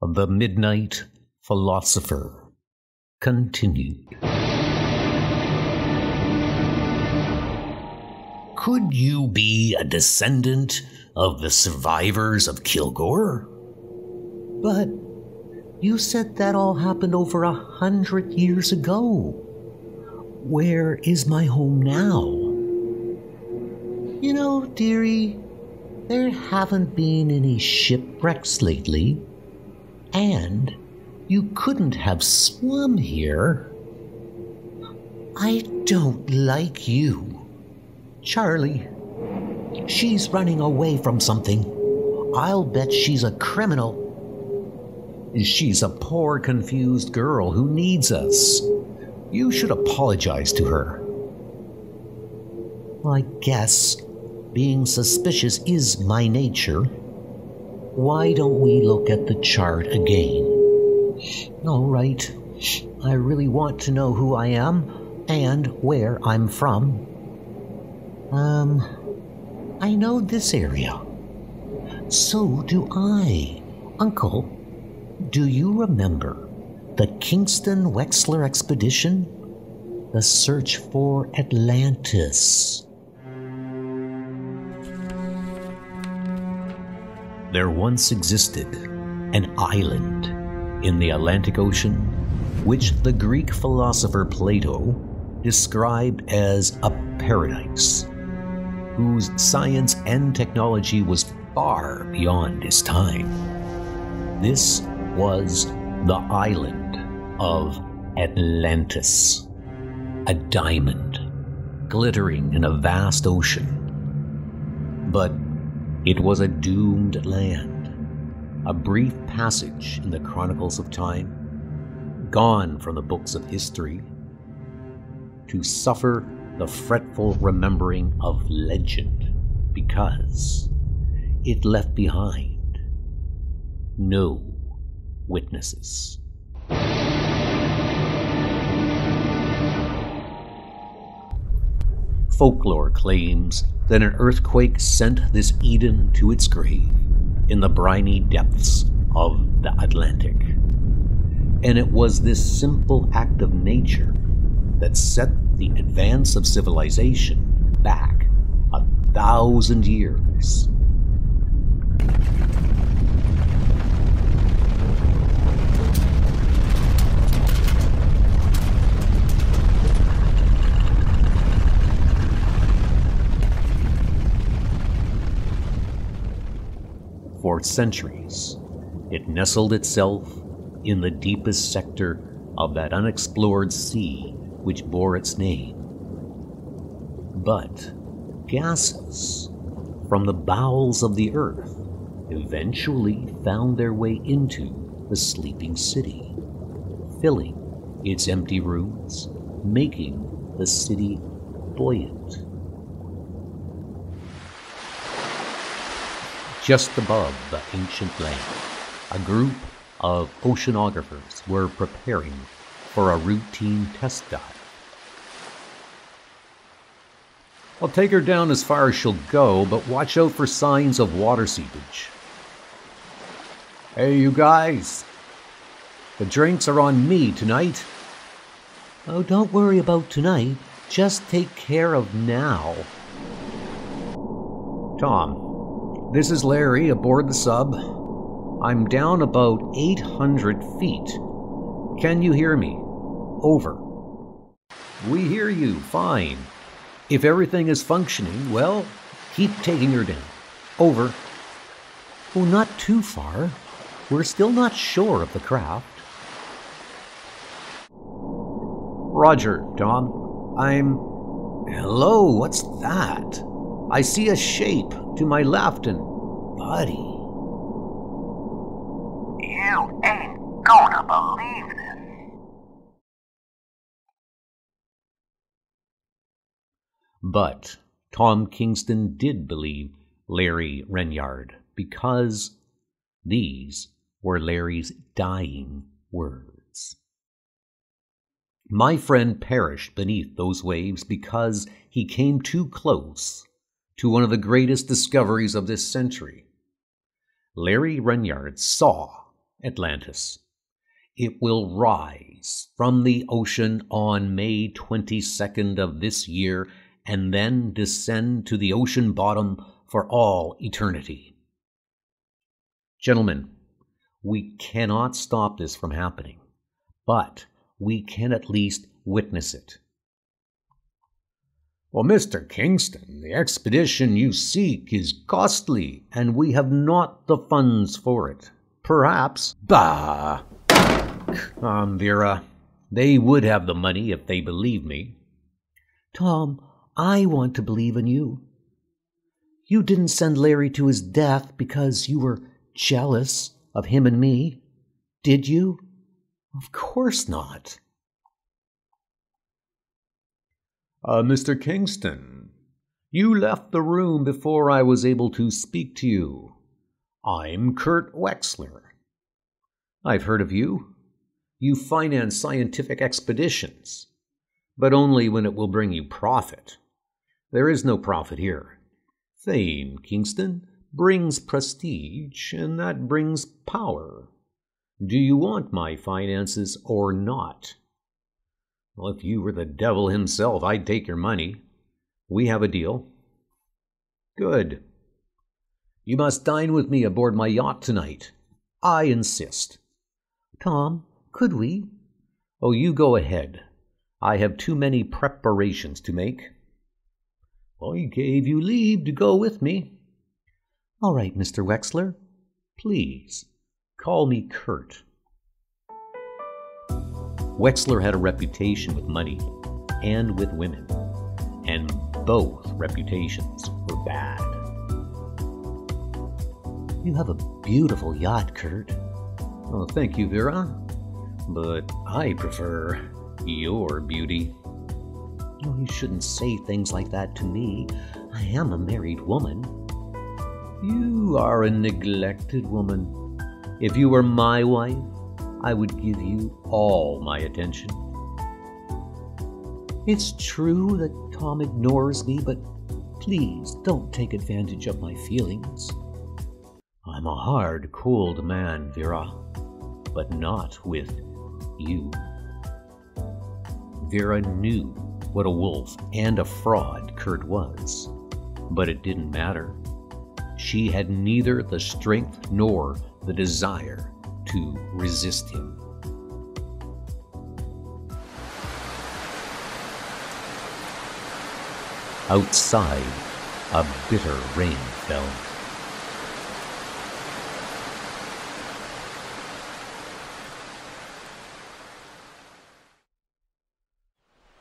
The Midnight Philosopher continued. Could you be a descendant of the survivors of Kilgore? But you said that all happened over 100 years ago. Where is my home now? You know, dearie, there haven't been any shipwrecks lately, and you couldn't have swum here. I don't like you. Charlie, she's running away from something. I'll bet she's a criminal. She's a poor, confused girl who needs us. You should apologize to her. Well, I guess being suspicious is my nature. Why don't we look at the chart again? All right. I really want to know who I am and where I'm from. I know this area. So do I. Uncle, do you remember the Kingston-Wexler expedition? The search for Atlantis. There once existed an island in the Atlantic Ocean which the Greek philosopher Plato described as a paradise, whose science and technology was far beyond his time. This was the island of Atlantis, a diamond glittering in a vast ocean. But it was a doomed land, a brief passage in the chronicles of time, gone from the books of history, to suffer the fretful remembering of legend, because it left behind no witnesses. Folklore claims that an earthquake sent this Eden to its grave in the briny depths of the Atlantic. And it was this simple act of nature that set the advance of civilization back 1,000 years. For centuries, it nestled itself in the deepest sector of that unexplored sea which bore its name. But gases from the bowels of the earth eventually found their way into the sleeping city, filling its empty rooms, making the city buoyant. Just above the ancient land, a group of oceanographers were preparing for a routine test dive. I'll take her down as far as she'll go, but watch out for signs of water seepage. Hey, you guys. The drinks are on me tonight. Oh, don't worry about tonight. Just take care of now. Tom. This is Larry aboard the sub. I'm down about 800 feet. Can you hear me? Over. We hear you, fine. If everything is functioning, well, keep taking her down. Over. Oh, not too far. We're still not sure of the craft. Roger, Tom. Hello, what's that? I see a shape to my left and... Buddy. You ain't gonna believe this. But Tom Kingston did believe Larry Renyard, because these were Larry's dying words. My friend perished beneath those waves because he came too close to one of the greatest discoveries of this century. Larry Renyard saw Atlantis. It will rise from the ocean on May 22nd of this year and then descend to the ocean bottom for all eternity. Gentlemen, we cannot stop this from happening, but we can at least witness it. Well, Mr. Kingston, the expedition you seek is costly, and we have not the funds for it. Perhaps, bah! Vera, they would have the money if they believe me. Tom, I want to believe in you. You didn't send Larry to his death because you were jealous of him and me, did you? Of course not. Mr. Kingston, you left the room before I was able to speak to you. I'm Kurt Wexler. I've heard of you. You finance scientific expeditions, but only when it will bring you profit. There is no profit here. Fame, Kingston, brings prestige, and that brings power. Do you want my finances or not? Well, if you were the devil himself, I'd take your money. We have a deal. Good. You must dine with me aboard my yacht tonight. I insist. Tom, could we? Oh, you go ahead. I have too many preparations to make. I gave you leave to go with me. All right, Mr. Wexler. Please, call me Kurt. Wexler had a reputation with money and with women, and both reputations were bad. You have a beautiful yacht, Kurt. Oh, thank you, Vera. But I prefer your beauty. Oh, you shouldn't say things like that to me. I am a married woman. You are a neglected woman. If you were my wife, I would give you all my attention. It's true that Tom ignores me, but please don't take advantage of my feelings. I'm a hard, cold man, Vera, but not with you. Vera knew what a wolf and a fraud Kurt was, but it didn't matter. She had neither the strength nor the desire to resist him. Outside, a bitter rain fell.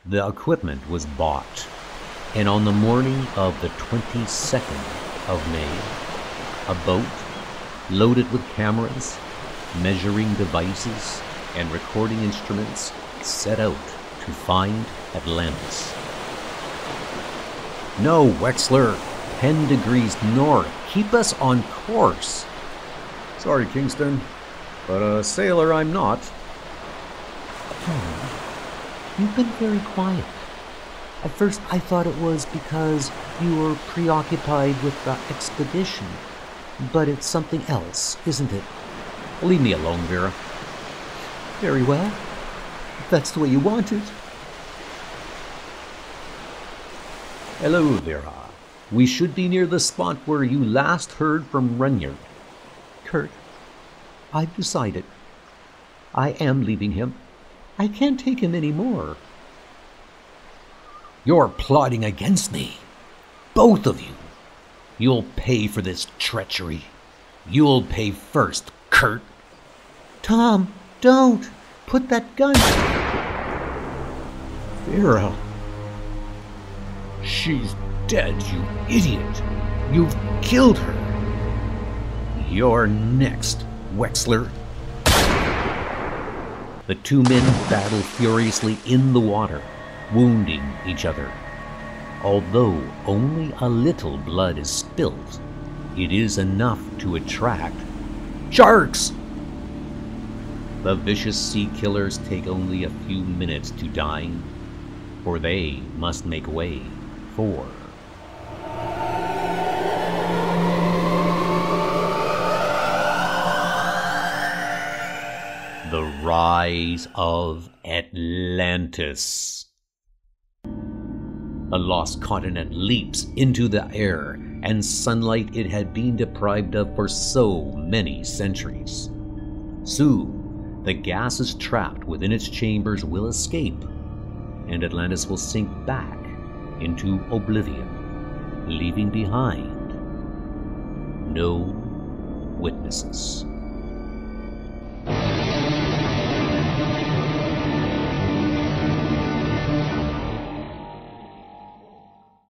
The equipment was bought, and on the morning of the 22nd of May, a boat loaded with cameras, measuring devices, and recording instruments set out to find Atlantis. No, Wexler, 10 degrees north. Keep us on course. Sorry, Kingston, but a sailor I'm not. You've been very quiet. At first I thought it was because you were preoccupied with the expedition. But it's something else, isn't it? Leave me alone, Vera. Very well. If that's the way you want it. Hello, Vera. We should be near the spot where you last heard from Runyard. Kurt, I've decided. I am leaving him. I can't take him anymore. You're plotting against me. Both of you. You'll pay for this treachery. You'll pay first, Kurt. Tom, don't. Put that gun. Vera. She's dead, you idiot. You've killed her. You're next, Wexler. The two men battle furiously in the water, wounding each other. Although only a little blood is spilt, it is enough to attract sharks. The vicious sea killers take only a few minutes to dine, for they must make way for rise of Atlantis. A lost continent leaps into the air, and sunlight it had been deprived of for so many centuries. Soon, the gases trapped within its chambers will escape, and Atlantis will sink back into oblivion, leaving behind no witnesses.